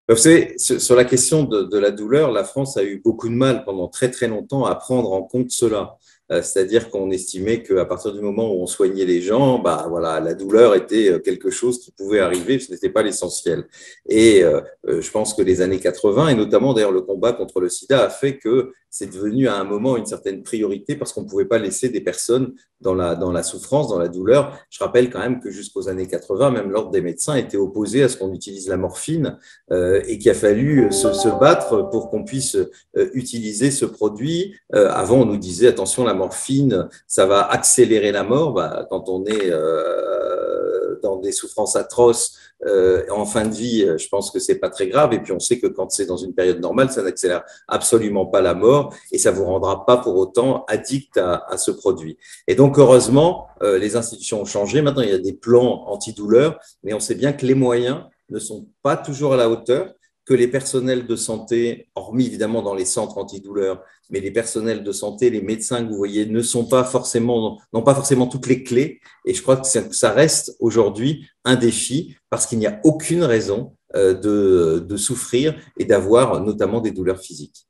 Vous savez, sur la question de la douleur, la France a eu beaucoup de mal pendant très très longtemps à prendre en compte cela. C'est-à-dire qu'on estimait qu'à partir du moment où on soignait les gens, bah voilà, la douleur était quelque chose qui pouvait arriver, ce n'était pas l'essentiel. Et je pense que les années 80, et notamment d'ailleurs le combat contre le sida, a fait que c'est devenu à un moment une certaine priorité parce qu'on ne pouvait pas laisser des personnes dans la souffrance, dans la douleur. Je rappelle quand même que jusqu'aux années 80, même l'ordre des médecins était opposé à ce qu'on utilise la morphine et qu'il a fallu se battre pour qu'on puisse utiliser ce produit. Avant, on nous disait, attention, la morphine, ça va accélérer la mort. Bah, quand on est dans des souffrances atroces en fin de vie, je pense que c'est pas très grave. Et puis, on sait que quand c'est dans une période normale, ça n'accélère absolument pas la mort et ça vous rendra pas pour autant addict à ce produit. Et donc, heureusement, les institutions ont changé. Maintenant, il y a des plans antidouleurs, mais on sait bien que les moyens ne sont pas toujours à la hauteur, que les personnels de santé, hormis évidemment dans les centres antidouleurs, mais les personnels de santé, les médecins que vous voyez, n'ont pas forcément toutes les clés. Et je crois que ça reste aujourd'hui un défi parce qu'il n'y a aucune raison de souffrir et d'avoir notamment des douleurs physiques.